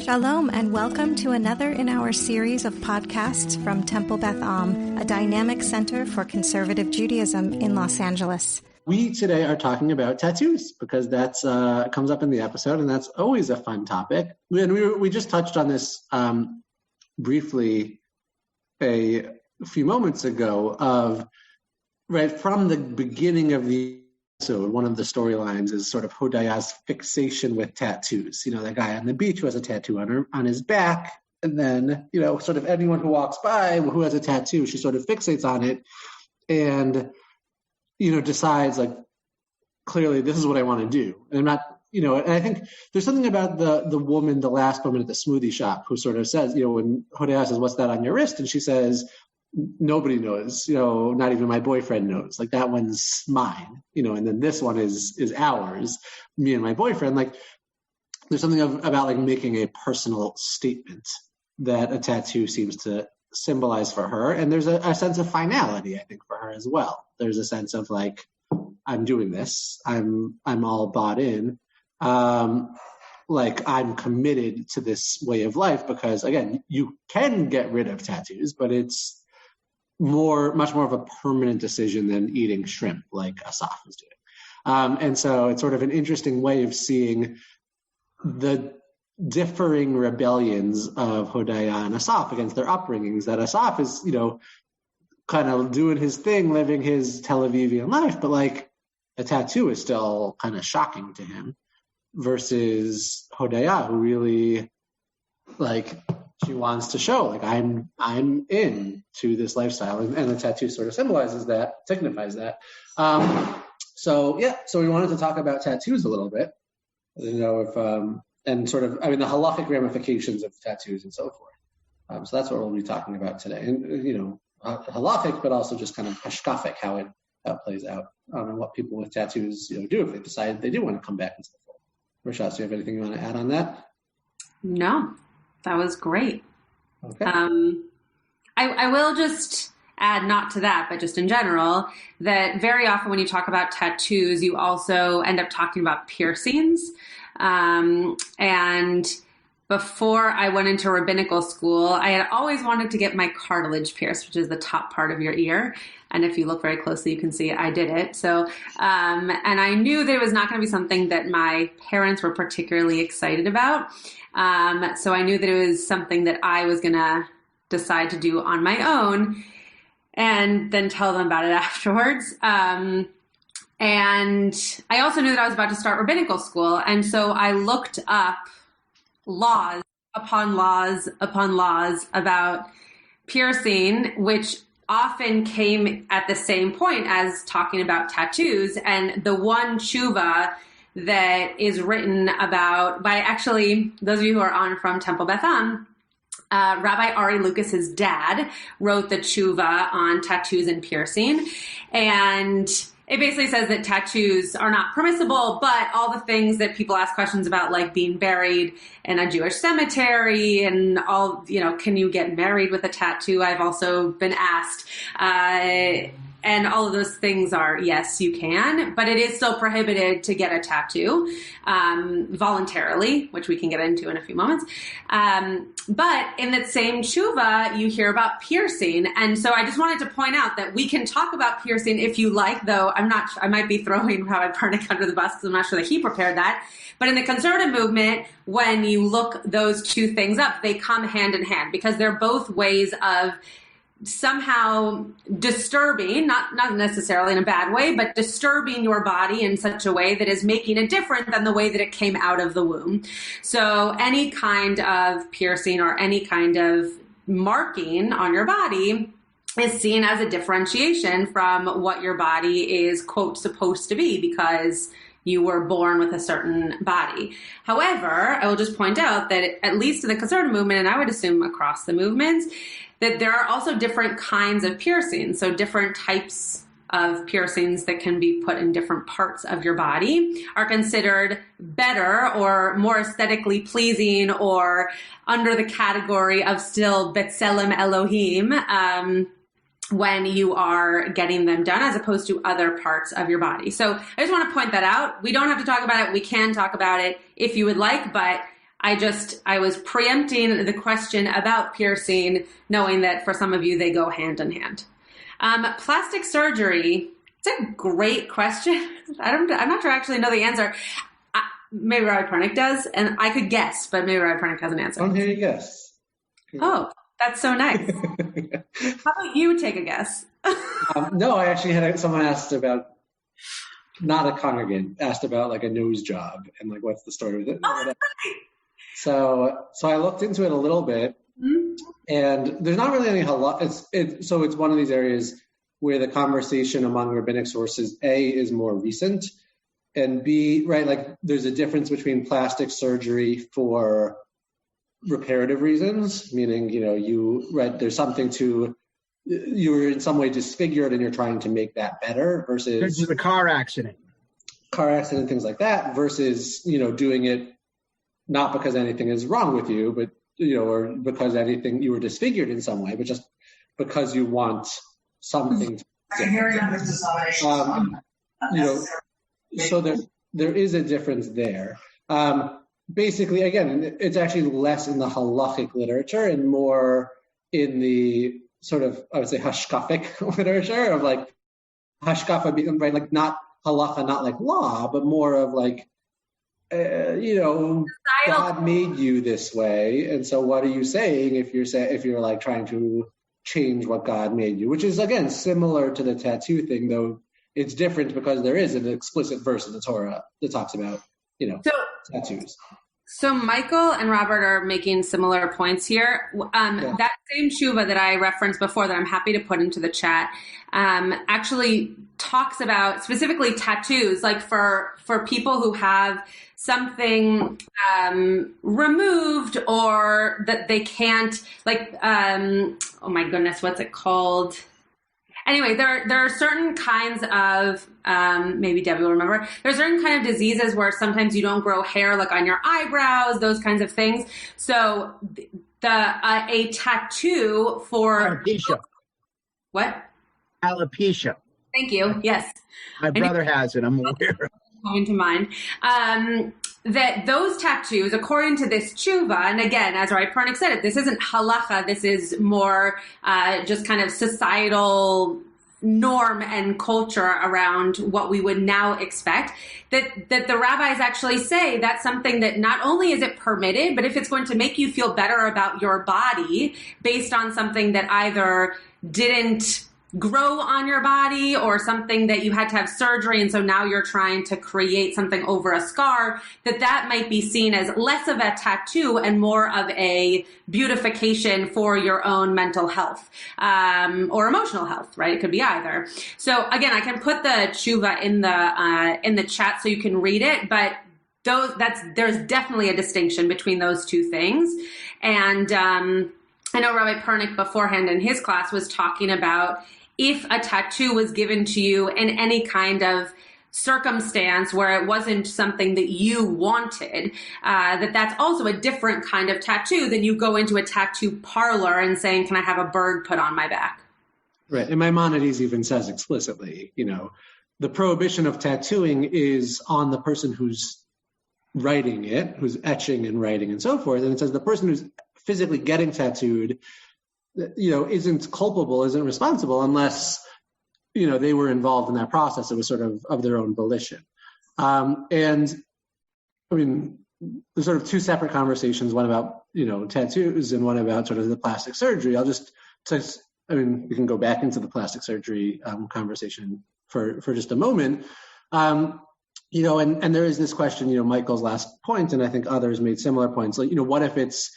Shalom and welcome to another in our series of podcasts from Temple Beth Am, a dynamic center for conservative Judaism in Los Angeles. We today are talking about tattoos because that's comes up in the episode, and that's always a fun topic. And we just touched on this briefly a few moments ago of, right from the beginning of the episode, one of the storylines is sort of Hodaya's fixation with tattoos. You know, that guy on the beach who has a tattoo on his back, and then, you know, sort of anyone who walks by who has a tattoo, she sort of fixates on it and, you know, decides, like, clearly this is what I want to do. And I'm not, you know, and I think there's something about the woman, the last woman at the smoothie shop, who sort of says, you know, when Hodaya says, "What's that on your wrist?" And she says, "Nobody knows, you know, not even my boyfriend knows. Like, that one's mine, you know, and then this one is ours, me and my boyfriend." Like, there's something about like making a personal statement that a tattoo seems to symbolize for her. And there's a sense of finality, I think, for her as well. There's a sense of like, I'm doing this. I'm all bought in. Like, I'm committed to this way of life because, again, you can get rid of tattoos, but it's much more of a permanent decision than eating shrimp like Asaf is doing. And so it's sort of an interesting way of seeing the differing rebellions of Hodaya and Asaf against their upbringings, that Asaf is, you know, kind of doing his thing, living his Tel Avivian life, but like a tattoo is still kind of shocking to him, versus Hodaya, who really, like, she wants to show, like, I'm in to this lifestyle, and the tattoo sort of symbolizes that, signifies that. So we wanted to talk about tattoos a little bit, you know, if and sort of, I mean, the halachic ramifications of tattoos and so forth. So that's what we'll be talking about today, and, you know, halachic, but also just kind of hashkafic, how it plays out, and what people with tattoos, you know, do if they decide they do want to come back into the fold. Rashad, do you have anything you want to add on that? No, that was great. Okay. I will just add, not to that, but just in general, that very often when you talk about tattoos, you also end up talking about piercings. And before I went into rabbinical school, I had always wanted to get my cartilage pierced, which is the top part of your ear. And if you look very closely, you can see I did it. So, and I knew that it was not going to be something that my parents were particularly excited about. So I knew that it was something that I was going to decide to do on my own and then tell them about it afterwards. And I also knew that I was about to start rabbinical school. And so I looked up laws upon laws upon laws about piercing, which often came at the same point as talking about tattoos. And the one tshuva that is written about by, actually, those of you who are on from Temple Beth Am, Rabbi Ari Lucas's dad wrote the tshuva on tattoos and piercing. And it basically says that tattoos are not permissible, but all the things that people ask questions about, like being buried in a Jewish cemetery and all, you know, can you get married with a tattoo? I've also been asked. And all of those things are, yes, you can, but it is still prohibited to get a tattoo voluntarily, which we can get into in a few moments. But in that same tshuva, you hear about piercing. And so I just wanted to point out that we can talk about piercing if you like, though I might be throwing Rabbi Pernick under the bus because I'm not sure that he prepared that. But in the conservative movement, when you look those two things up, they come hand in hand because they're both ways of somehow disturbing, not necessarily in a bad way, but disturbing your body in such a way that is making it different than the way that it came out of the womb. So any kind of piercing or any kind of marking on your body is seen as a differentiation from what your body is, quote, supposed to be because you were born with a certain body. However, I will just point out that at least in the conservative movement, and I would assume across the movements, that there are also different kinds of piercings. So different types of piercings that can be put in different parts of your body are considered better or more aesthetically pleasing or under the category of still B'Tselem Elohim when you are getting them done as opposed to other parts of your body. So I just want to point that out. We don't have to talk about it. We can talk about it if you would like, but I was preempting the question about piercing, knowing that for some of you, they go hand in hand. Plastic surgery, it's a great question. I'm not sure I actually know the answer. Maybe Rabbi Pernick does, and I could guess, but maybe Rabbi Pernick has an answer. I'm here to guess. Oh, that's so nice. How about you take a guess? No, I actually had someone asked about, not a congregant, asked about like a nose job and like what's the story with it. Oh, that's right. So I looked into it a little bit, and there's not really any halakha. So it's one of these areas where the conversation among rabbinic sources, A, is more recent, and B, right, like there's a difference between plastic surgery for reparative reasons, meaning, there's something to, you were in some way disfigured and you're trying to make that better versus... This is a car accident, things like that, versus, doing it not because anything is wrong with you, but, or because you were disfigured in some way, but just because you want something to... So there is a difference there. Basically, again, it's actually less in the halachic literature and more in the sort of, I would say, hashkafic literature of like hashkafa being, right, like not halacha, not like law, but more of like, God made you this way, and so what are you saying if you're like trying to change what God made you, which is again similar to the tattoo thing, though it's different because there is an explicit verse in the Torah that talks about, tattoos. So Michael and Robert are making similar points here. That same tshuva that I referenced before that I'm happy to put into the chat actually talks about specifically tattoos, like for people who have something removed or that they can't, like, oh my goodness, what's it called? Anyway, there are certain kinds of, maybe Debbie will remember, there's certain kind of diseases where sometimes you don't grow hair like on your eyebrows, those kinds of things. So a tattoo for... Alopecia. What? Alopecia. Thank you. Yes. My brother has it. I'm aware. Coming to mind. That those tattoos, according to this tshuva, and again, as Rabbi Pernick said, this isn't halacha, this is more just kind of societal norm and culture around what we would now expect, that the rabbis actually say that's something that not only is it permitted, but if it's going to make you feel better about your body based on something that either didn't grow on your body or something that you had to have surgery and so now you're trying to create something over a scar, that might be seen as less of a tattoo and more of a beautification for your own mental health or emotional health, right? It could be either. So again, I can put the tshuva in the chat so you can read it, but there's definitely a distinction between those two things. And I know Rabbi Pernick beforehand in his class was talking about if a tattoo was given to you in any kind of circumstance where it wasn't something that you wanted, that's also a different kind of tattoo than you go into a tattoo parlor and saying, can I have a bird put on my back? Right. And Maimonides even says explicitly, the prohibition of tattooing is on the person who's writing it, who's etching and writing and so forth. And it says the person who's physically getting tattooed, isn't culpable, isn't responsible unless, they were involved in that process. It was sort of their own volition. And I mean, there's sort of two separate conversations, one about, tattoos and one about sort of the plastic surgery. We can go back into the plastic surgery conversation for just a moment. And there is this question, Michael's last point, and I think others made similar points. Like, what if it's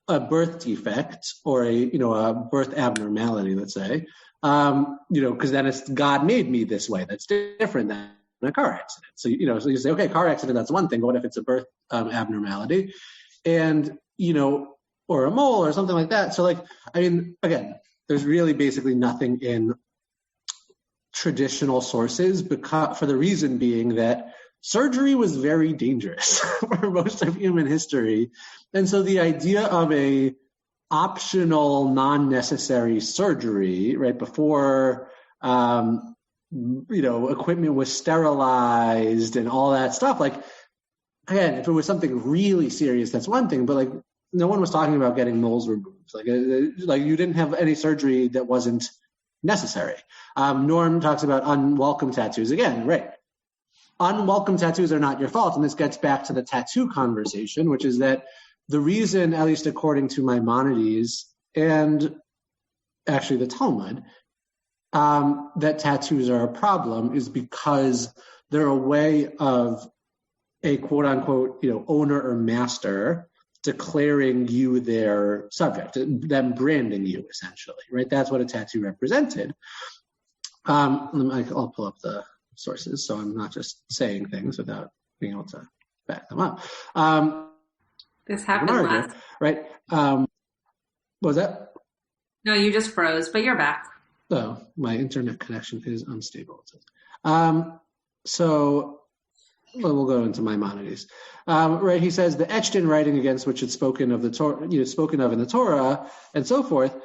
a birth defect or a birth abnormality, let's say, because then it's God made me this way. That's different than a car accident. So, so you say, okay, car accident, that's one thing, but what if it's a birth abnormality and, or a mole or something like that? So like, I mean, again, there's really basically nothing in traditional sources for the reason being that surgery was very dangerous for most of human history. And so the idea of a optional, non-necessary surgery, right, before, equipment was sterilized and all that stuff, like again, if it was something really serious, that's one thing, but like no one was talking about getting moles removed. Like you didn't have any surgery that wasn't necessary. Norm talks about unwelcome tattoos. Again, right. Unwelcome tattoos are not your fault. And this gets back to the tattoo conversation, which is that the reason, at least according to Maimonides and actually the Talmud, that tattoos are a problem is because they're a way of a quote unquote, owner or master declaring you their subject, them branding you essentially, right? That's what a tattoo represented. I'll pull up the sources so I'm not just saying things without being able to back them up. This happened last. Right? What was that? No, you just froze, but you're back. Oh, my internet connection is unstable. So we'll go into Maimonides. Right? He says the etched in writing against which it's spoken of spoken of in the Torah and so forth.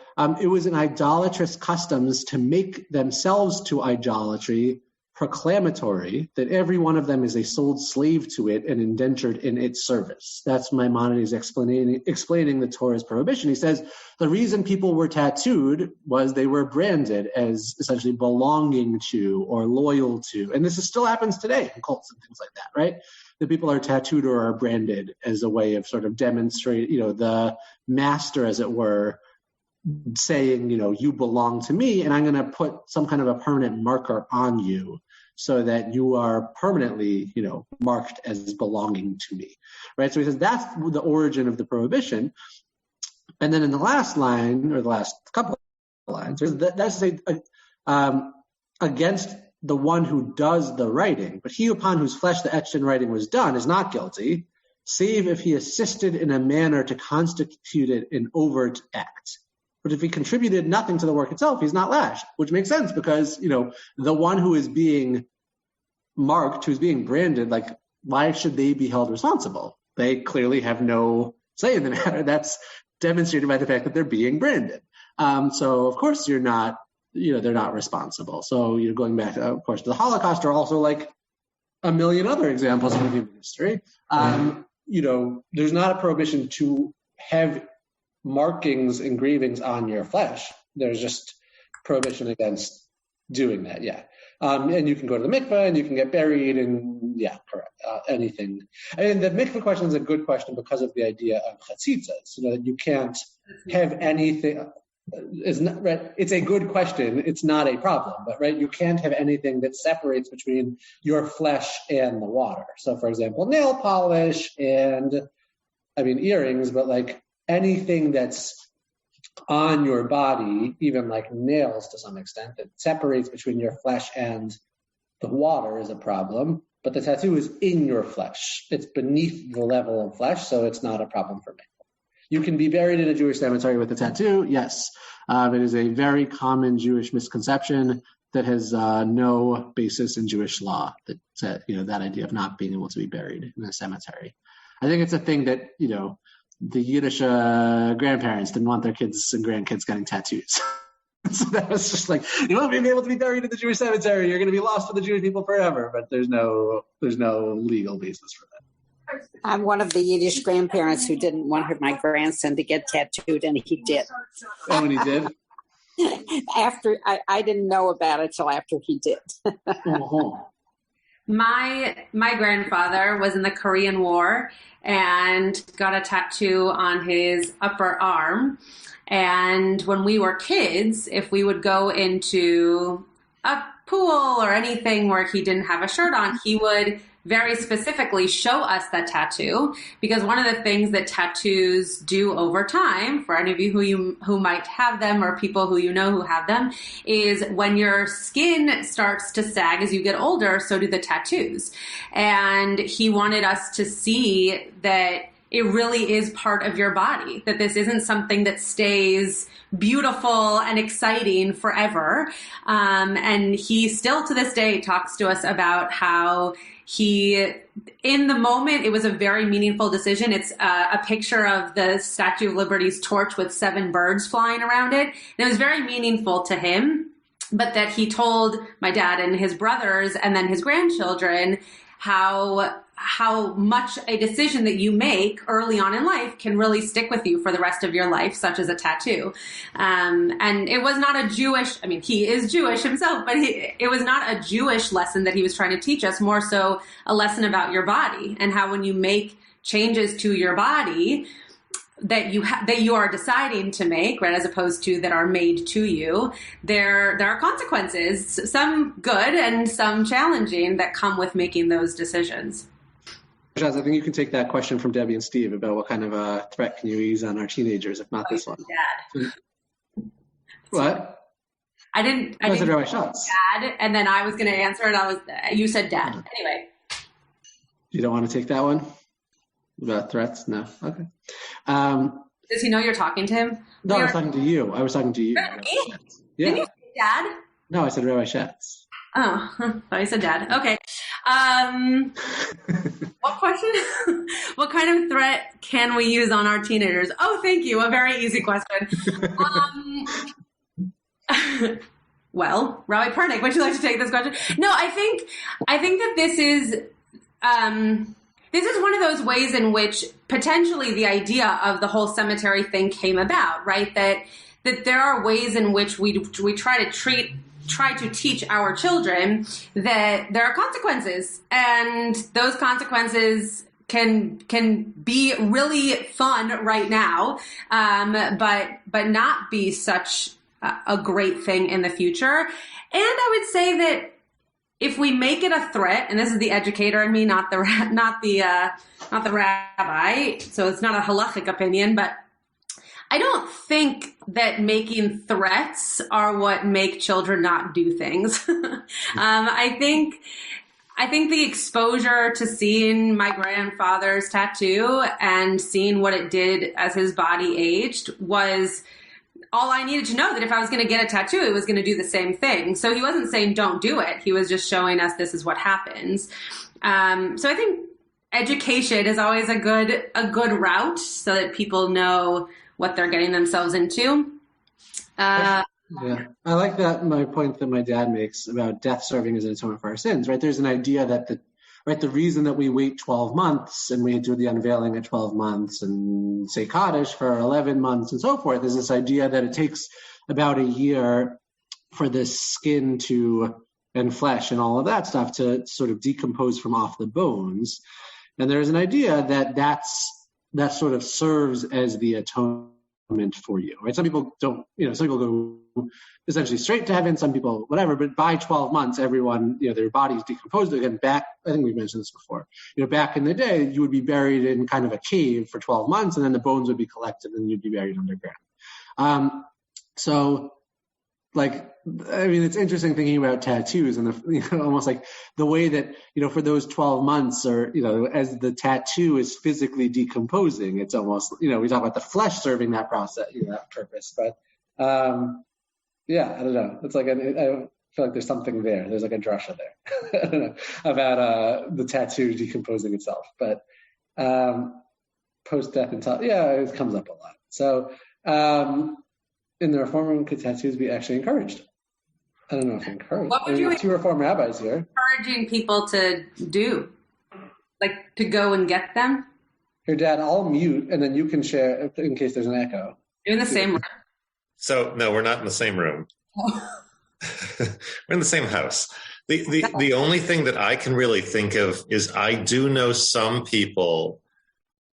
It was an idolatrous customs to make themselves to idolatry proclamatory that every one of them is a sold slave to it and indentured in its service. That's Maimonides explaining the Torah's prohibition. He says the reason people were tattooed was they were branded as essentially belonging to or loyal to. And this still happens today in cults and things like that, right? The people are tattooed or are branded as a way of sort of demonstrating, the master, as it were, saying, you belong to me, and I'm going to put some kind of a permanent marker on you so that you are permanently, marked as belonging to me, right? So he says that's the origin of the prohibition. And then in the last line, or the last couple of lines, that's against the one who does the writing, but he upon whose flesh the etched in writing was done is not guilty, save if he assisted in a manner to constitute it an overt act. But if he contributed nothing to the work itself, he's not lashed, which makes sense because, the one who is being marked, who's being branded, like, why should they be held responsible? They clearly have no say in the matter. That's demonstrated by the fact that they're being branded. So, of course, they're not responsible. So, going back, of course, to the Holocaust are also like a million other examples in human history. There's not a prohibition to have markings, engravings on your flesh. There's just prohibition against doing that. Yeah. And you can go to the mikveh and you can get buried and correct. Anything. And the mikveh question is a good question because of the idea of chatzitzas, that you can't have anything. It's not right. It's a good question. It's not a problem, but right. You can't have anything that separates between your flesh and the water. So for example, nail polish and earrings, but like anything that's on your body, even like nails to some extent, that separates between your flesh and the water is a problem. But the tattoo is in your flesh. It's beneath the level of flesh, so it's not a problem for me. You can be buried in a Jewish cemetery with a tattoo, yes. It is a very common Jewish misconception that has no basis in Jewish law, that idea of not being able to be buried in a cemetery. I think it's a thing that, the Yiddish grandparents didn't want their kids and grandkids getting tattoos. So that was just like, you won't be able to be buried in the Jewish cemetery. You're going to be lost for the Jewish people forever. But there's no legal basis for that. I'm one of the Yiddish grandparents who didn't want my grandson to get tattooed, and he did. Oh, and he did? After I didn't know about it till after he did. Uh-huh. My grandfather was in the Korean War and got a tattoo on his upper arm. And when we were kids, if we would go into a pool or anything where he didn't have a shirt on, he would very specifically show us that tattoo, because one of the things that tattoos do over time, for any of you who might have them or people who who have them, is when your skin starts to sag as you get older, so do the tattoos. And he wanted us to see that it really is part of your body, that this isn't something that stays beautiful and exciting forever. And he still to this day talks to us about how in the moment, it was a very meaningful decision. It's a picture of the Statue of Liberty's torch with 7 birds flying around it. And it was very meaningful to him, but that he told my dad and his brothers and then his grandchildren how how much a decision that you make early on in life can really stick with you for the rest of your life, such as a tattoo. And it was not a Jewish, I mean, he is Jewish himself, but it was not a Jewish lesson that he was trying to teach us, more so a lesson about your body and how when you make changes to your body that you are deciding to make, right, as opposed to that are made to you, there are consequences, some good and some challenging, that come with making those decisions. Jazz, I think you can take that question from Debbie and Steve about what kind of a threat can you ease on our teenagers, if not this one. Dad. What? I didn't said Rabbi Shots. Dad, and then I was going to answer it. You said Dad. Anyway. You don't want to take that one? About threats? No. Okay. Does he know you're talking to him? No, I was talking to you. Yeah. Didn't you say Dad? No, I said Rabbi Shatz. Oh, I said Dad. Okay. What question? What kind of threat can we use on our teenagers? Oh, thank you. A very easy question. Well, Rabbi Pernick, would you like to take this question? No, I think that this is one of those ways in which potentially the idea of the whole cemetery thing came about, right? That there are ways in which we try to teach our children that there are consequences, and those consequences can be really fun right now, but not be such a great thing in the future. And I would say that if we make it a threat, and this is the educator in me, not the rabbi, so it's not a halachic opinion, but I don't think that making threats are what make children not do things. I think the exposure to seeing my grandfather's tattoo and seeing what it did as his body aged was all I needed to know, that if I was going to get a tattoo, it was going to do the same thing. So he wasn't saying don't do it. He was just showing us this is what happens. So I think education is always a good route so that people know what they're getting themselves into. Yeah, I like that. My point that my dad makes about death serving as an atonement for our sins, right? There's an idea that the reason that we wait 12 months and we do the unveiling at 12 months and say Kaddish for 11 months and so forth is this idea that it takes about a year for the skin and flesh and all of that stuff to sort of decompose from off the bones. And there's an idea that sort of serves as the atonement for you, right? Some people don't, some people go essentially straight to heaven, some people whatever, but by 12 months, everyone, their body's decomposed again. Back, I think we've mentioned this before, back in the day, you would be buried in kind of a cave for 12 months and then the bones would be collected and you'd be buried underground. So like, I mean, it's interesting thinking about tattoos and almost like the way that, for those 12 months or, as the tattoo is physically decomposing, it's almost, we talk about the flesh serving that process, that purpose. But, yeah, I don't know. It's like, I feel like there's something there. There's like a drasha there I don't know, about the tattoo decomposing itself. But post-death and it comes up a lot. So, in the Reform room, could tattoos be actually encouraged? I don't know if encouraged. What would you two Reform rabbis here encouraging people to do? Like to go and get them? Here, Dad, I'll mute and then you can share in case there's an echo. You're in the same room. So no, we're not in the same room. We're in the same house. The only thing that I can really think of is I do know some people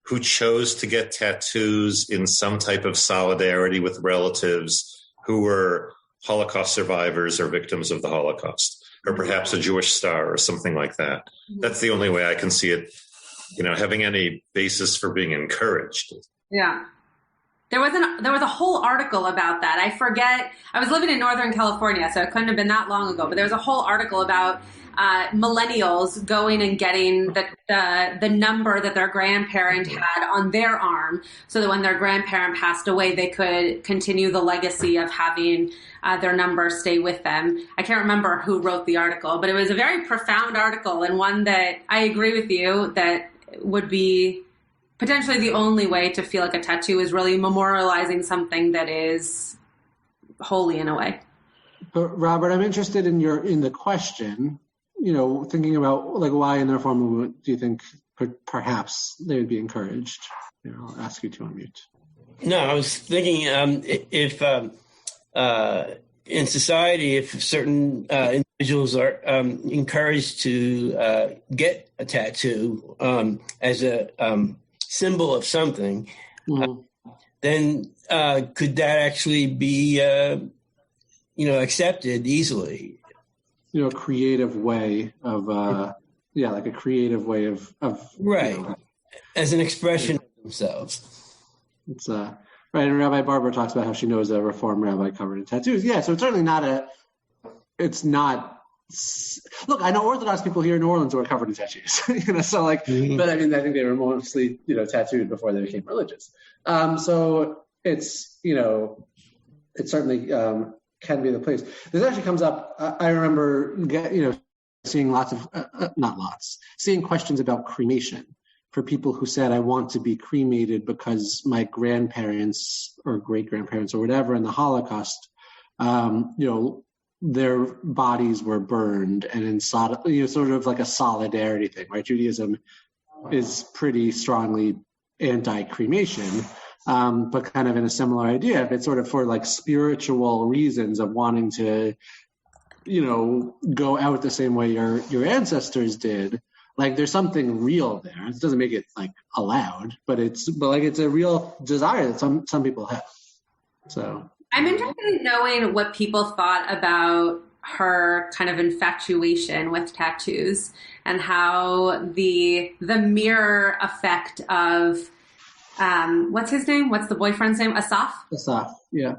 who chose to get tattoos in some type of solidarity with relatives who were Holocaust survivors or victims of the Holocaust, or perhaps a Jewish star or something like that. That's the only way I can see it, having any basis for being encouraged. Yeah. There was a whole article about that. I forget. I was living in Northern California, so it couldn't have been that long ago, but there was a whole article about millennials going and getting the number that their grandparent had on their arm so that when their grandparent passed away, they could continue the legacy of having their number stay with them. I can't remember who wrote the article, but it was a very profound article and one that I agree with you that would be potentially the only way to feel like a tattoo is really memorializing something that is holy in a way. But Robert, I'm interested in the question, thinking about like why in the reform movement do you think perhaps they would be encouraged? I'll ask you to unmute. No, I was thinking if in society, if certain individuals are encouraged to get a tattoo as a symbol of something, then could that actually be, accepted easily? A creative way of, like a creative way of right, as an expression of themselves. It's right, and Rabbi Barber talks about how she knows a Reform rabbi covered in tattoos. Yeah, so it's certainly not it's not. Look, I know Orthodox people here in New Orleans who are covered in tattoos. So like, but I mean, I think they were mostly tattooed before they became religious. So it's it certainly can be the place. This actually comes up. I remember seeing seeing questions about cremation for people who said, I want to be cremated because my grandparents or great-grandparents or whatever in the Holocaust, their bodies were burned, and in sort of like a solidarity thing, right? Judaism is pretty strongly anti-cremation, but kind of in a similar idea. It's sort of for like spiritual reasons of wanting to, go out the same way your ancestors did. Like there's something real there. It doesn't make it like allowed, but it's a real desire that some people have. So I'm interested in knowing what people thought about her kind of infatuation with tattoos and how the mirror effect of what's his name? What's the boyfriend's name? Asaf? Asaf, yeah.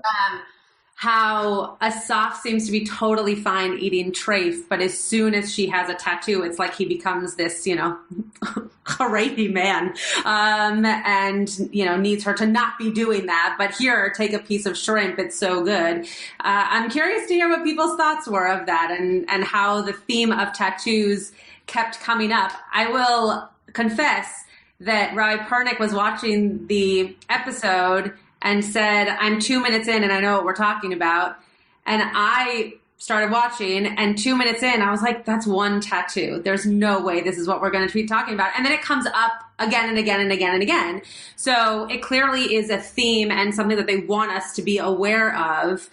How Asaf seems to be totally fine eating treif, but as soon as she has a tattoo, it's like he becomes this, Haredi man, and, needs her to not be doing that. But here, take a piece of shrimp. It's so good. I'm curious to hear what people's thoughts were of that and how the theme of tattoos kept coming up. I will confess that Rabbi Pernick was watching the episode and said, I'm 2 minutes in and I know what we're talking about. And I started watching, and 2 minutes in, I was like, that's one tattoo. There's no way this is what we're going to be talking about. And then it comes up again and again and again and again. So it clearly is a theme and something that they want us to be aware of.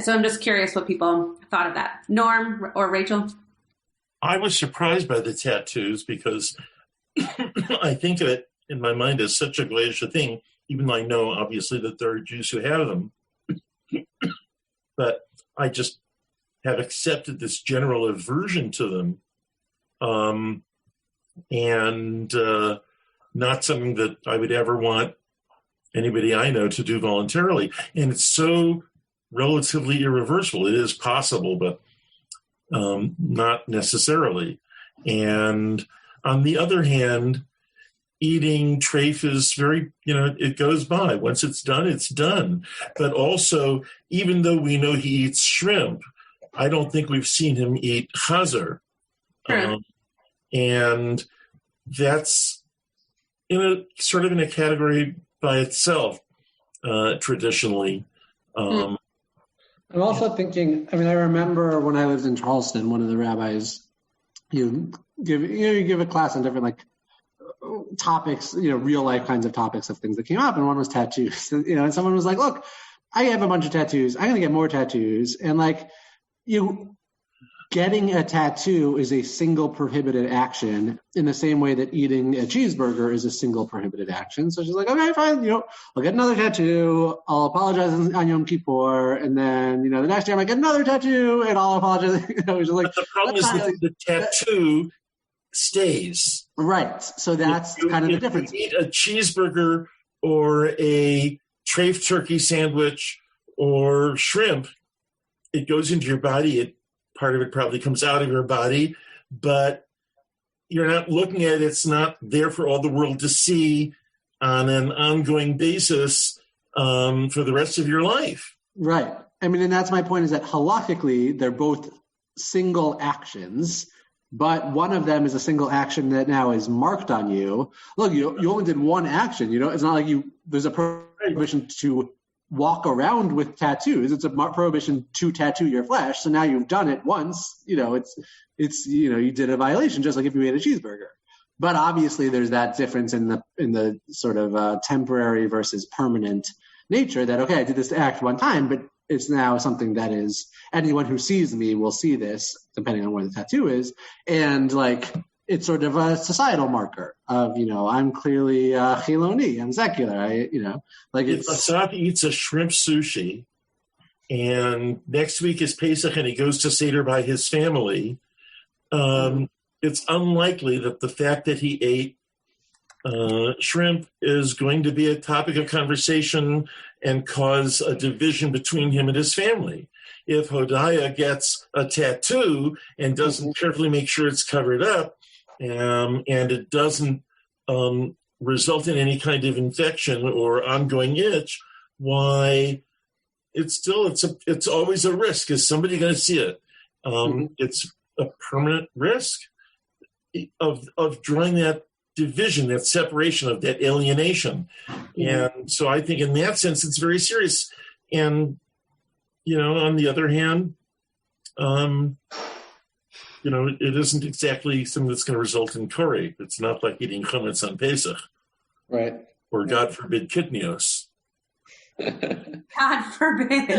So I'm just curious what people thought of that. Norm or Rachel? I was surprised by the tattoos because I think of it in my mind as such a glacial thing, even though I know, obviously, that there are Jews who have them. But I just have accepted this general aversion to them, and not something that I would ever want anybody I know to do voluntarily. And it's so relatively irreversible. It is possible, but not necessarily. And on the other hand, eating treif is very, it goes by. Once it's done, it's done. But also, even though we know he eats shrimp, I don't think we've seen him eat chazer. And that's in a category by itself, traditionally. I'm also thinking, I remember when I lived in Charleston, one of the rabbis, you give a class on different topics, real life kinds of topics of things that came up, and one was tattoos. And someone was like, look, I have a bunch of tattoos. I'm going to get more tattoos. And getting a tattoo is a single prohibited action in the same way that eating a cheeseburger is a single prohibited action. So she's like, okay, fine. I'll get another tattoo. I'll apologize on Yom Kippur. And then, the next year I might get another tattoo and I'll apologize. But the problem is that the tattoo stays. Right. So that's kind of the difference. If you eat a cheeseburger or a treif turkey sandwich or shrimp, it goes into your body. Part of it probably comes out of your body, but you're not looking at it. It's not there for all the world to see on an ongoing basis for the rest of your life. Right. And that's my point, is that halakhically, they're both single actions, but one of them is a single action that now is marked on you. Look, you only did one action. It's not like there's a prohibition to walk around with tattoos. It's a prohibition to tattoo your flesh. So now you've done it once, it's you did a violation, just like if you ate a cheeseburger. But obviously there's that difference in the sort of temporary versus permanent nature that, okay, I did this act one time, but it's now something that is, anyone who sees me will see this, depending on where the tattoo is. And like, it's sort of a societal marker of, I'm clearly chiloni, I'm secular. If Asaf eats a shrimp sushi and next week is Pesach and he goes to Seder by his family, it's unlikely that the fact that he ate shrimp is going to be a topic of conversation and cause a division between him and his family. If Hodiah gets a tattoo and doesn't carefully make sure it's covered up, and it doesn't result in any kind of infection or ongoing itch, why it's always a risk. Is somebody going to see it? It's a permanent risk of drawing that division, that separation, of that alienation. And so I think in that sense, it's very serious. And, on the other hand, it isn't exactly something that's going to result in Koreh. It's not like eating chametz on Pesach. Right. Or, God forbid, kitnios. God forbid.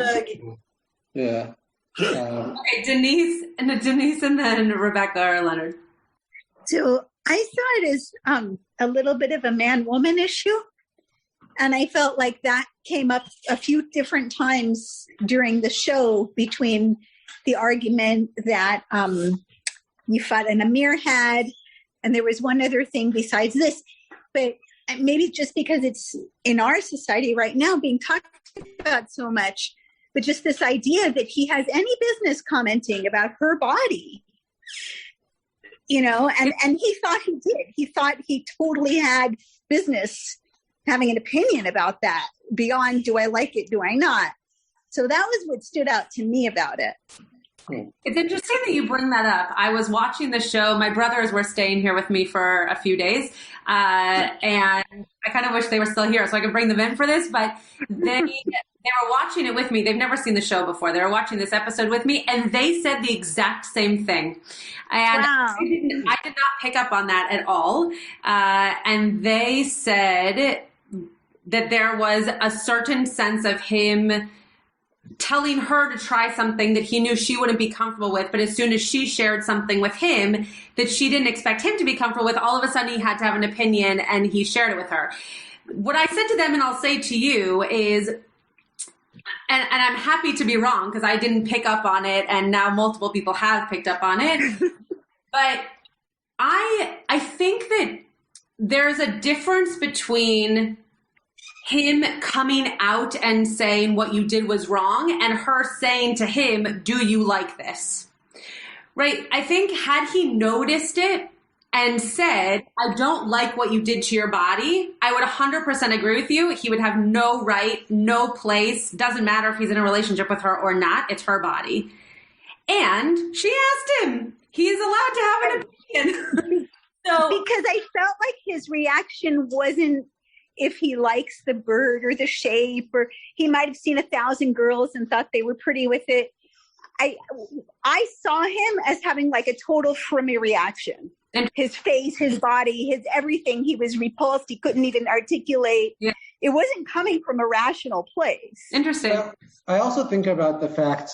Yeah. Okay, Denise and then Rebecca or Leonard. So I saw it as a little bit of a man-woman issue. And I felt like that came up a few different times during the show, between the argument that Yifat and Amir had, and there was one other thing besides this. But maybe just because it's in our society right now being talked about so much, but just this idea that he has any business commenting about her body, and he thought he did. He thought he totally had business having an opinion about that, beyond, do I like it, do I not? So that was what stood out to me about it. It's interesting that you bring that up. I was watching the show. My brothers were staying here with me for a few days, and I kind of wish they were still here so I could bring them in for this, but they were watching it with me. They've never seen the show before. They were watching this episode with me, and they said the exact same thing. And wow. I did not pick up on that at all. And they said that there was a certain sense of him telling her to try something that he knew she wouldn't be comfortable with, but as soon as she shared something with him that she didn't expect him to be comfortable with, all of a sudden he had to have an opinion, and he shared it with her. What I said to them, and I'll say to you, is, and I'm happy to be wrong because I didn't pick up on it, and now multiple people have picked up on it, but I think that there's a difference between him coming out and saying what you did was wrong and her saying to him, do you like this? Right? I think had he noticed it and said, I don't like what you did to your body, I would 100% agree with you. He would have no right, no place. Doesn't matter if he's in a relationship with her or not. It's her body. And she asked him. He is allowed to have an opinion. Because I felt like his reaction wasn't if he likes the bird or the shape, or he might have seen 1,000 girls and thought they were pretty with it. I saw him as having like a total Shrumi reaction. And his face, his body, his everything, he was repulsed. He couldn't even articulate. Yeah. It wasn't coming from a rational place. Interesting. Well, I also think about the fact,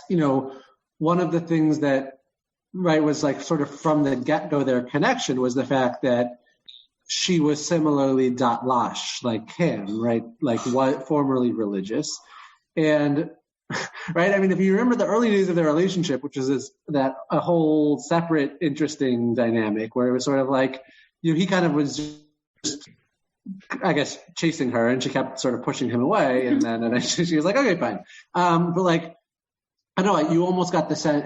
one of the things that, was like sort of from the get-go their connection was the fact that she was similarly datlash like him, right? Like what formerly religious. And right, I mean, if you remember the early days of their relationship, which is that a whole separate interesting dynamic where it was sort of like, he kind of was just, I guess, chasing her, and she kept sort of pushing him away, and then eventually she was like, okay, fine. But like, I don't know, you almost got the sense,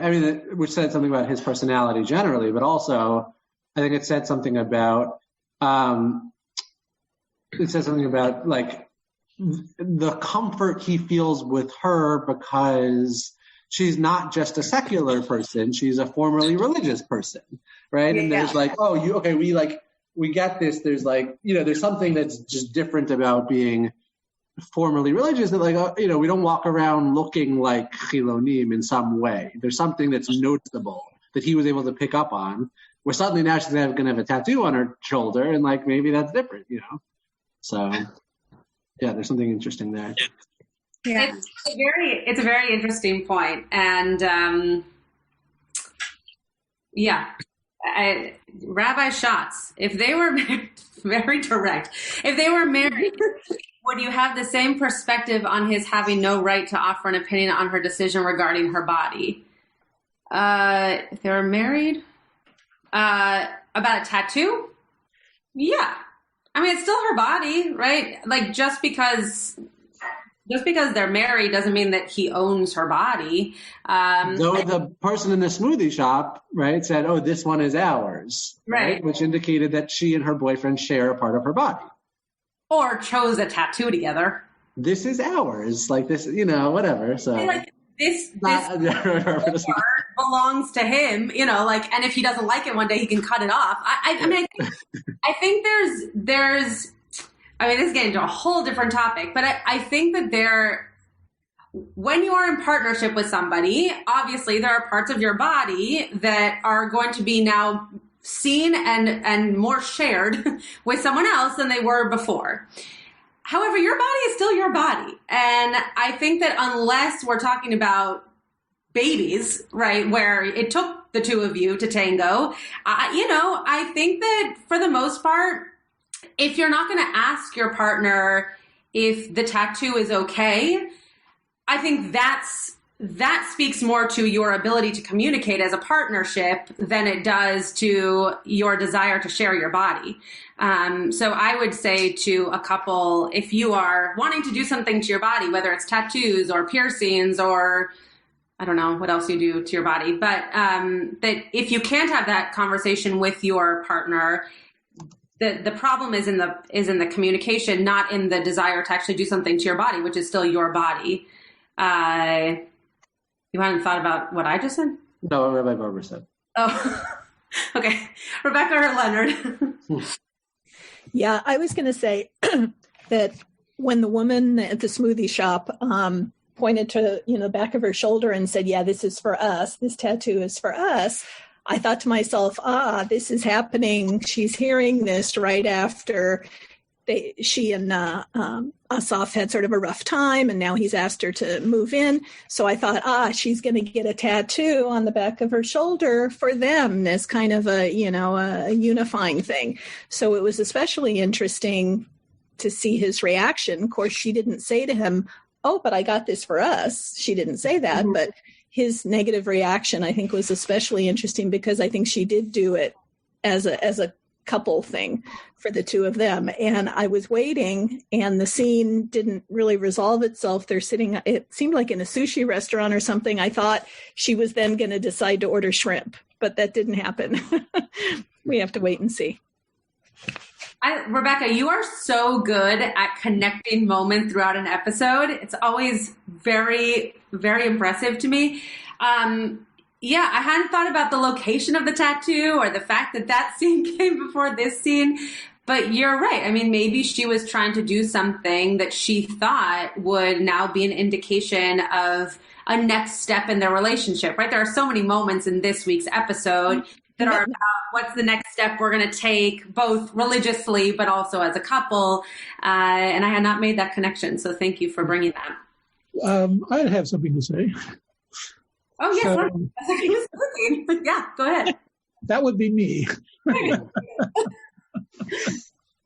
which said something about his personality generally, but also I think it said something about, like the comfort he feels with her because she's not just a secular person, she's a formerly religious person, right? And there's like, we get this, there's like, there's something that's just different about being formerly religious, that like, we don't walk around looking like chilonim in some way. There's something that's noticeable that he was able to pick up on, where suddenly now she's going to have a tattoo on her shoulder, and like maybe that's different, So, yeah, there's something interesting there. Yeah. It's a very interesting point. And Rabbi Schatz, if they were married, very direct, if they were married, would you have the same perspective on his having no right to offer an opinion on her decision regarding her body? If they were married, about a tattoo? Yeah. I mean, it's still her body, right? Like, just because they're married doesn't mean that he owns her body. Though the person in the smoothie shop, right, said, "Oh, this one is ours," right? Which indicated that she and her boyfriend share a part of her body. Or chose a tattoo together. This is ours. Like this, whatever. So like this belongs to him, and if he doesn't like it one day, he can cut it off. I think there's this is getting into a whole different topic, but I think that when you are in partnership with somebody, obviously there are parts of your body that are going to be now seen and more shared with someone else than they were before. However, your body is still your body. And I think that unless we're talking about babies, right, where it took the two of you to tango, I think that for the most part, if you're not going to ask your partner if the tattoo is okay, I think that speaks more to your ability to communicate as a partnership than it does to your desire to share your body. So I would say to a couple, if you are wanting to do something to your body, whether it's tattoos or piercings or I don't know what else you do to your body, but that if you can't have that conversation with your partner, the problem is in the communication, not in the desire to actually do something to your body, which is still your body. You hadn't thought about what I just said? No, what Rabbi Barber said. Oh, okay. Rebecca or Leonard? Yeah, I was going to say that when the woman at the smoothie shop pointed to the back of her shoulder and said, "Yeah, this is for us. This tattoo is for us," I thought to myself, this is happening. She's hearing this right after she and Asaf had sort of a rough time, and now he's asked her to move in. So I thought, she's going to get a tattoo on the back of her shoulder for them as kind of a unifying thing. So it was especially interesting to see his reaction. Of course, she didn't say to him, "Oh, but I got this for us." She didn't say that, but his negative reaction, I think, was especially interesting because I think she did do it as a couple thing for the two of them. And I was waiting and the scene didn't really resolve itself. They're sitting, it seemed like in a sushi restaurant or something. I thought she was then going to decide to order shrimp, but that didn't happen. We have to wait and see. Rebecca, you are so good at connecting moments throughout an episode. It's always very, very impressive to me. Yeah, I hadn't thought about the location of the tattoo or the fact that scene came before this scene, but you're right. I mean, maybe she was trying to do something that she thought would now be an indication of a next step in their relationship, right? There are so many moments in this week's episode that are about what's the next step we're going to take, both religiously, but also as a couple. And I had not made that connection. So thank you for bringing that. I have something to say. Oh, yes. Yeah, go ahead. That would be me.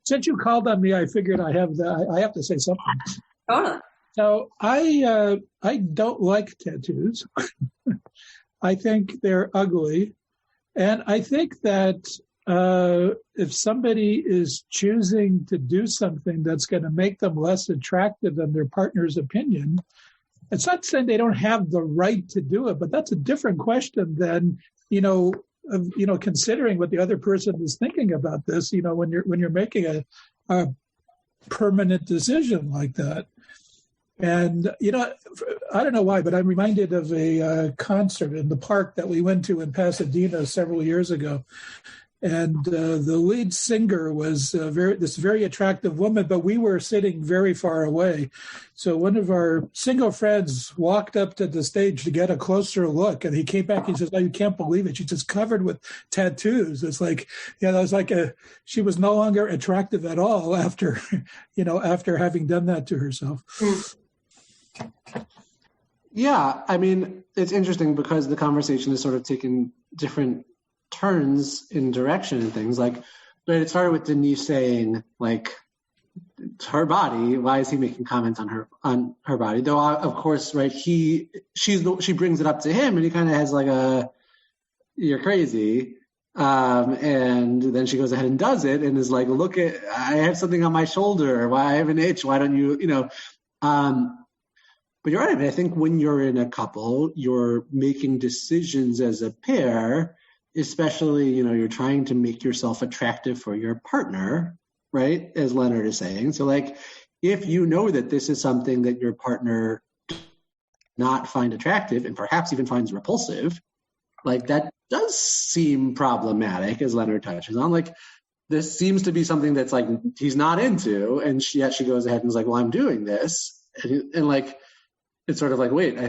Since you called on me, I figured I have to say something. Totally. So I don't like tattoos. I think they're ugly. And I think that if somebody is choosing to do something that's going to make them less attractive than their partner's opinion, it's not saying they don't have the right to do it, but that's a different question than, considering what the other person is thinking about this, when you're making a permanent decision like that. And, I don't know why, but I'm reminded of a concert in the park that we went to in Pasadena several years ago. And the lead singer was this very attractive woman, but we were sitting very far away. So one of our single friends walked up to the stage to get a closer look, and he came back. He says, "Oh, you can't believe it. She's just covered with tattoos." It's like, it was like she was no longer attractive at all after, after having done that to herself. Yeah, I mean, it's interesting because the conversation has sort of taken different turns in direction and things. Like, but it started with Denise saying, like, it's her body. Why is he making comments on her body? Though, of course, right? She brings it up to him, and he kind of has like "you're crazy," and then she goes ahead and does it, and is like, "Look, I have something on my shoulder. Why I have an itch? Why don't you, But you're right. I mean, I think when you're in a couple, you're making decisions as a pair. Especially, you're trying to make yourself attractive for your partner, right? As Leonard is saying. So, like, if you know that this is something that your partner does not find attractive and perhaps even finds repulsive, like, that does seem problematic, as Leonard touches on. Like, this seems to be something that's, like, he's not into, and yet she goes ahead and is like, well, I'm doing this. And like, it's sort of like, wait, I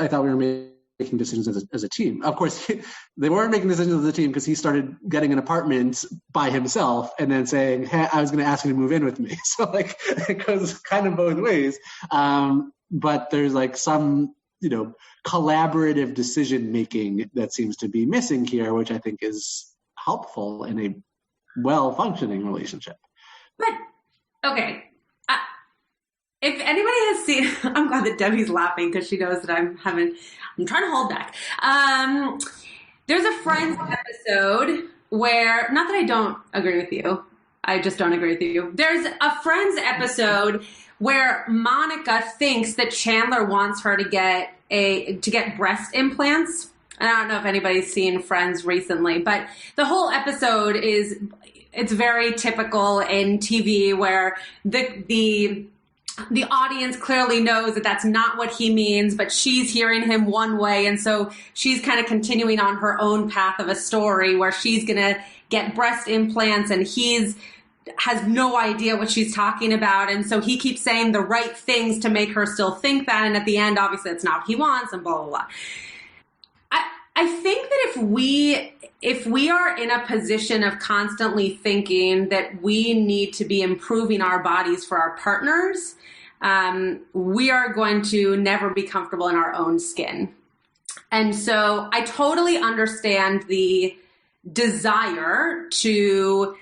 thought we were making decisions as a team. Of course, they weren't making decisions as a team because he started getting an apartment by himself and then saying, hey, I was going to ask you to move in with me. So like it goes kind of both ways. But there's like some, collaborative decision making that seems to be missing here, which I think is helpful in a well-functioning relationship. But, okay. If anybody has seen, I'm glad that Debbie's laughing because she knows that I'm trying to hold back. There's a Friends episode where, not that I don't agree with you, I just don't agree with you. There's a Friends episode where Monica thinks that Chandler wants her to get breast implants. And I don't know if anybody's seen Friends recently, but the whole episode it's very typical in TV where the audience clearly knows that that's not what he means, but she's hearing him one way. And so she's kind of continuing on her own path of a story where she's going to get breast implants and has no idea what she's talking about. And so he keeps saying the right things to make her still think that. And at the end, obviously, it's not what he wants and blah, blah, blah. I think that if we are in a position of constantly thinking that we need to be improving our bodies for our partners, we are going to never be comfortable in our own skin. And so I totally understand the desire to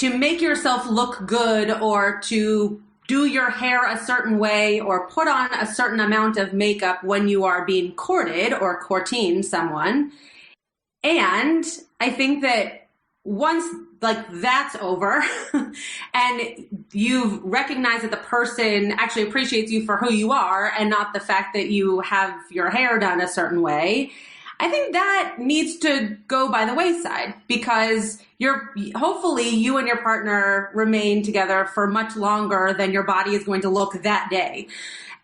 make yourself look good or to do your hair a certain way or put on a certain amount of makeup when you are being courted or courting someone. And I think that once that's over and you've recognized that the person actually appreciates you for who you are and not the fact that you have your hair done a certain way, I think that needs to go by the wayside because hopefully you and your partner remain together for much longer than your body is going to look that day.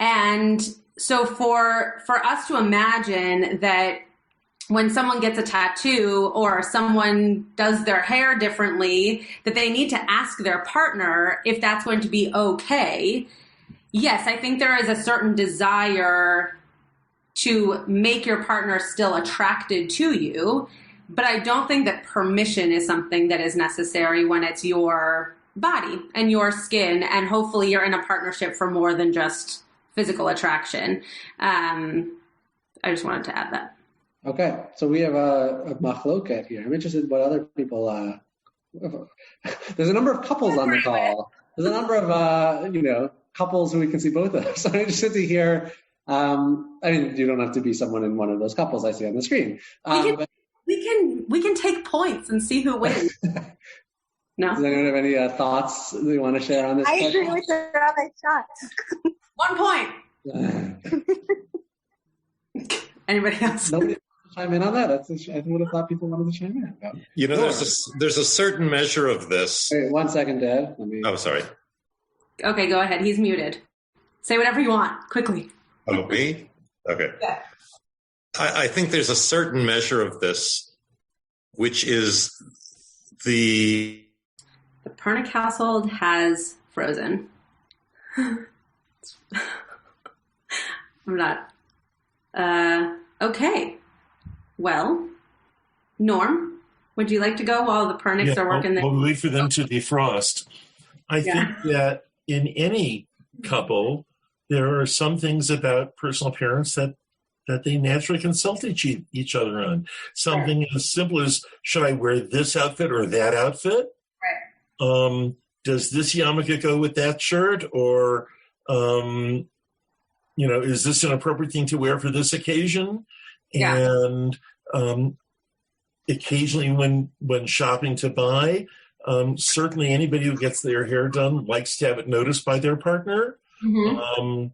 And so for us to imagine that when someone gets a tattoo or someone does their hair differently, that they need to ask their partner if that's going to be okay. Yes, I think there is a certain desire to make your partner still attracted to you, but I don't think that permission is something that is necessary when it's your body and your skin, and hopefully you're in a partnership for more than just physical attraction. I just wanted to add that. Okay, so we have a machloket here. I'm interested in what other people. There's a number of couples on the call. There's a number of couples who we can see both of. So I'm interested to hear. I mean, you don't have to be someone in one of those couples I see on the screen. We can take points and see who wins. No. Does anyone have any thoughts they want to share on this? I agree with the Rabbi shots. 1 point. Anybody else? Nobody chime in on that. I would have thought people wanted to chime in about. There's a certain measure of this. Wait, 1 second, Dad. Oh, sorry. Okay, go ahead. He's muted. Say whatever you want, quickly. Oh, me? Okay. Yeah. I think there's a certain measure of this, which is The Pernick household has frozen. I'm not. Okay. Well, Norm, would you like to go while the Pernicks are working there? We'll wait for them to defrost. I think that in any couple, there are some things about personal appearance that they naturally consult each other on. Something as simple as, should I wear this outfit or that outfit? Right. Does this yarmulke go with that shirt? Or, is this an appropriate thing to wear for this occasion? Yeah. And occasionally when shopping to buy, certainly anybody who gets their hair done likes to have it noticed by their partner. Mm-hmm.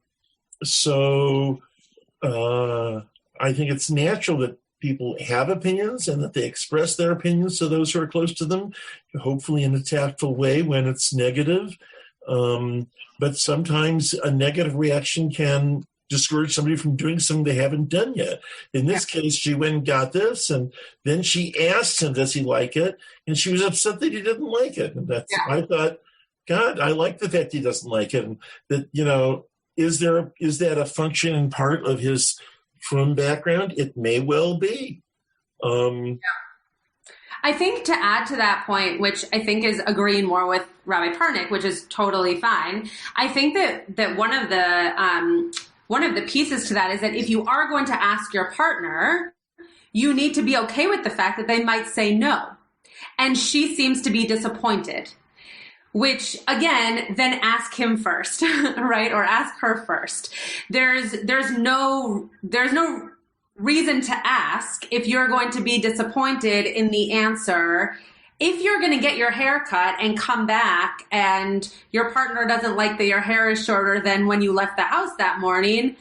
I think it's natural that people have opinions and that they express their opinions to those who are close to them, hopefully in a tactful way when it's negative. But sometimes a negative reaction can discourage somebody from doing something they haven't done yet. In this case, she went and got this, and then she asked him, does he like it? And she was upset that he didn't like it. And I thought, God, I like the fact he doesn't like it. And that, is that a function and part of his frum background? It may well be. I think to add to that point, which I think is agreeing more with Rabbi Pernick, which is totally fine. I think that one of the pieces to that is that if you are going to ask your partner, you need to be okay with the fact that they might say no. And she seems to be disappointed. Which again, then ask him first, right? Or ask her first. There's no reason to ask if you're going to be disappointed in the answer. If you're going to get your hair cut and come back and your partner doesn't like that your hair is shorter than when you left the house that morning,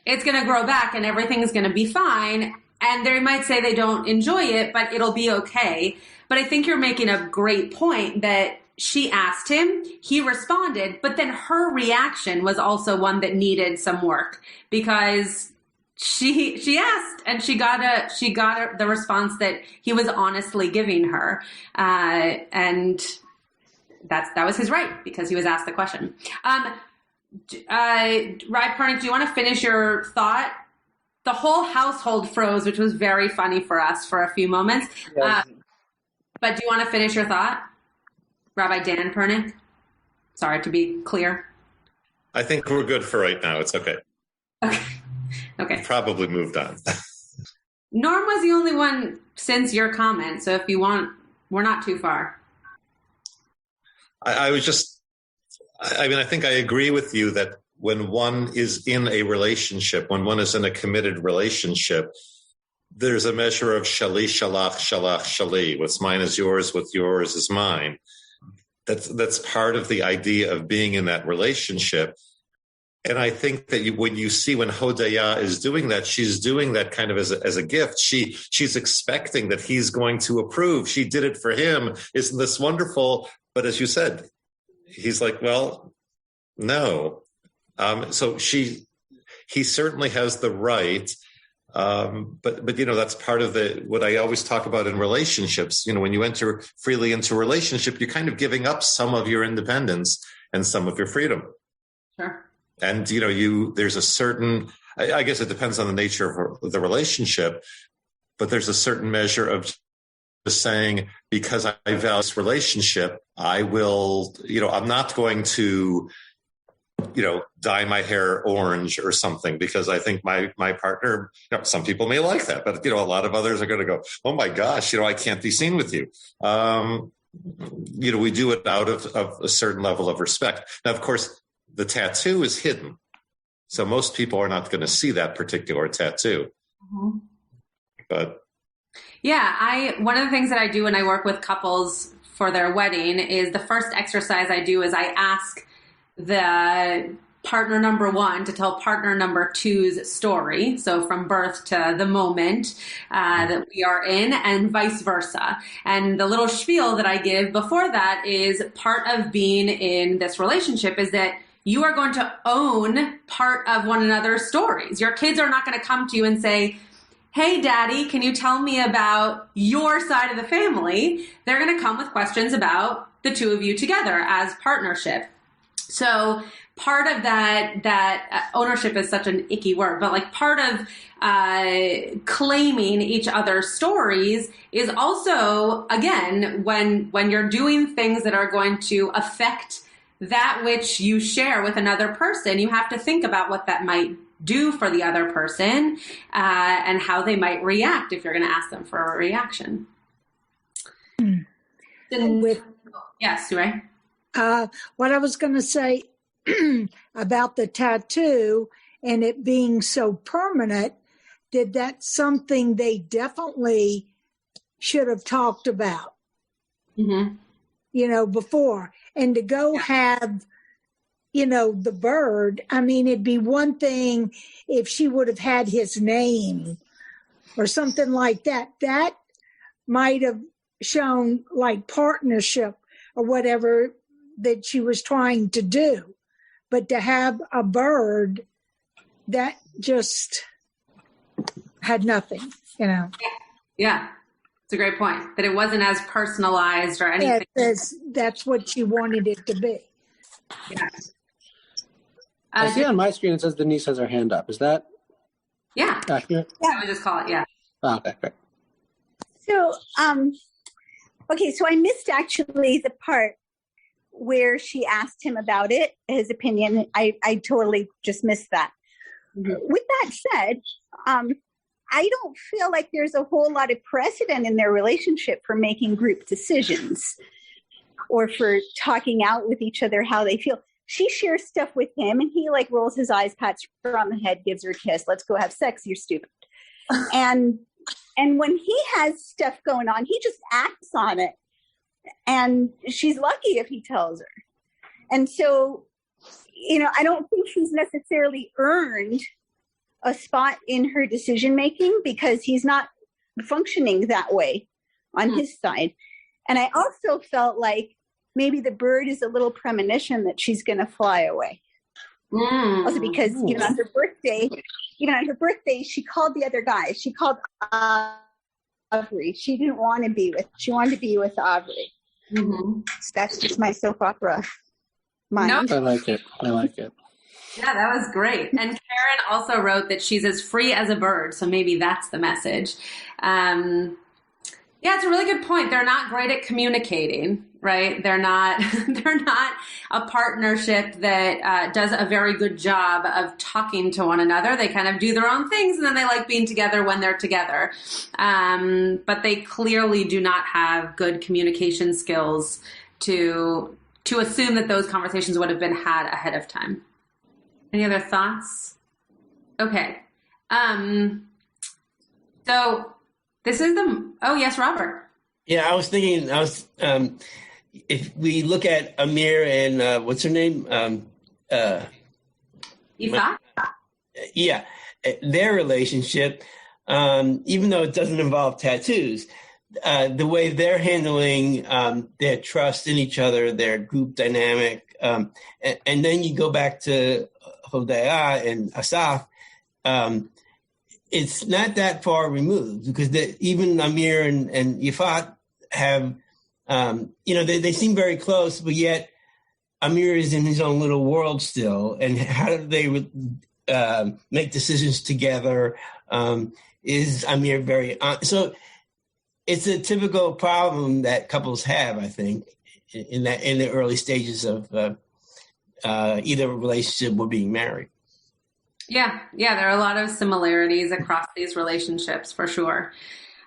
it's going to grow back and everything's going to be fine. And they might say they don't enjoy it, but it'll be okay. But I think you're making a great point that she asked him, he responded, but then her reaction was also one that needed some work because she asked and she got the response that he was honestly giving her. And that was his right because he was asked the question. Rabbi Pernick, do you want to finish your thought? The whole household froze, which was very funny for us for a few moments. Yes. But do you want to finish your thought? Rabbi Dan Pernick? Sorry, to be clear. I think we're good for right now. It's okay. Okay. Probably moved on. Norm was the only one since your comment, so if you want, we're not too far. I think I agree with you that when one is in a relationship, when one is in a committed relationship, there's a measure of shali, shalach, shalach, shali. What's mine is yours, what's yours is mine. That's part of the idea of being in that relationship. And I think that when Hodaya is doing that, she's doing that kind of as a gift. She's expecting that he's going to approve. She did it for him. Isn't this wonderful? But as you said, he's like, well, no. So he certainly has the right. But that's part of what I always talk about in relationships. When you enter freely into a relationship, you're kind of giving up some of your independence and some of your freedom. Sure. And, there's a certain, I guess it depends on the nature of the relationship, but there's a certain measure of just saying, because I value this relationship, I will, I'm not going to, dye my hair orange or something because I think my partner, some people may like that, but, a lot of others are going to go, oh my gosh, I can't be seen with you. We do it out of a certain level of respect. Now, of course, the tattoo is hidden. So most people are not going to see that particular tattoo. Mm-hmm. But yeah, one of the things that I do when I work with couples for their wedding is the first exercise I do is I ask the partner number one to tell partner number two's story. So from birth to the moment that we are in and vice versa. And the little spiel that I give before that is part of being in this relationship is that you are going to own part of one another's stories. Your kids are not going to come to you and say, hey, daddy, can you tell me about your side of the family? They're going to come with questions about the two of you together as partnership. So part of that ownership is such an icky word, but like part of claiming each other's stories is also, again, when you're doing things that are going to affect that which you share with another person, you have to think about what that might do for the other person and how they might react if you're going to ask them for a reaction. Yes, Sue. What I was going to say about the tattoo and it being so permanent, that's something they definitely should have talked about, before. And to go have, the bird, I mean, it'd be one thing if she would have had his name or something like that. That might have shown like partnership or whatever that she was trying to do. But to have a bird, that just had nothing, Yeah, it's a great point. That it wasn't as personalized or anything. That's what she wanted it to be. Yeah. I see on my screen it says Denise has her hand up. Is that accurate? Yeah, I would just call it, Oh, okay, great. So, so I missed actually the part where she asked him about it, his opinion. I totally just missed that. With that said, I don't feel like there's a whole lot of precedent in their relationship for making group decisions or for talking out with each other how they feel. She shares stuff with him and he like rolls his eyes, pats her on the head, gives her a kiss. Let's go have sex. You're stupid. And when he has stuff going on, he just acts on it. And she's lucky if he tells her. And so, I don't think she's necessarily earned a spot in her decision-making because he's not functioning that way on his side. And I also felt like maybe the bird is a little premonition that she's going to fly away. Also because even on her birthday, she called the other guy. She called Aubrey. She didn't want to be with, she wanted to be with Aubrey. So that's just my soap opera mind. I like it. Yeah, that was great. And Karen also wrote that she's as free as a bird. So maybe that's the message. Yeah, it's a really good point. They're not great at communicating, right? They're not a partnership that does a very good job of talking to one another. They kind of do their own things and then they like being together when they're together. But they clearly do not have good communication skills to assume that those conversations would have been had ahead of time. Any other thoughts? Okay. So this is yes, Robert. Yeah, I was thinking, if we look at Amir and what's her name? Yifat? Yeah, their relationship, even though it doesn't involve tattoos, the way they're handling their trust in each other, their group dynamic, and then you go back to Hodaya and Asaf, it's not that far removed because even Amir and Yifat have, they seem very close, but yet Amir is in his own little world still. And how do they make decisions together? Is Amir very... so it's a typical problem that couples have, I think, in the early stages of either a relationship or being married. Yeah, there are a lot of similarities across these relationships for sure.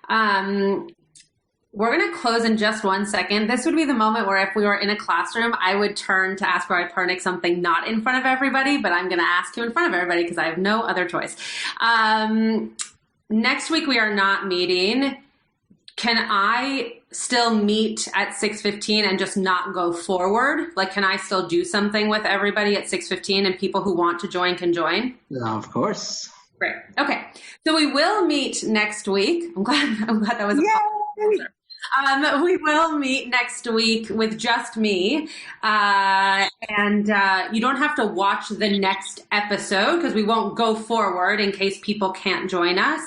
We're going to close in just 1 second. This would be the moment where if we were in a classroom, I would turn to ask Rabbi Pernick something not in front of everybody, but I'm going to ask him in front of everybody because I have no other choice. Next week, we are not meeting. Can I still meet at 6:15 and just not go forward? Like, can I still do something with everybody at 6:15 and people who want to join can join? Yeah, of course. Great. Okay. So we will meet next week. I'm glad that was a We will meet next week with just me. And you don't have to watch the next episode because we won't go forward in case people can't join us.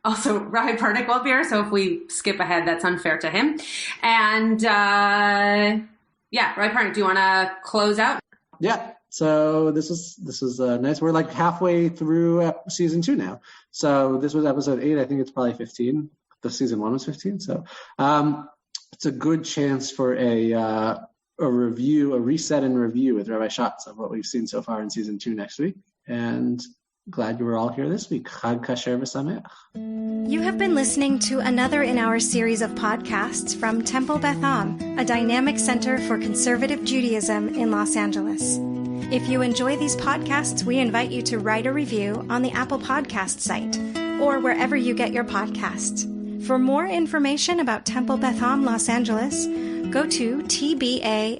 Also, Rabbi Pernick will be here, so if we skip ahead, that's unfair to him. And Rabbi Pernick, do you want to close out? Yeah. So this was nice. We're like halfway through season 2 now. So this was episode 8. I think it's probably 15. The season 1 was 15. So it's a good chance for a review, a reset and review with Rabbi Schatz of what we've seen so far in season 2 next week. And glad you were all here this week. Chag Kasher V'Sameach. You have been listening to another in our series of podcasts from Temple Beth Am, a dynamic center for conservative Judaism in Los Angeles. If you enjoy these podcasts, we invite you to write a review on the Apple Podcast site or wherever you get your podcasts. For more information about Temple Beth Am Los Angeles, go to tbala.org.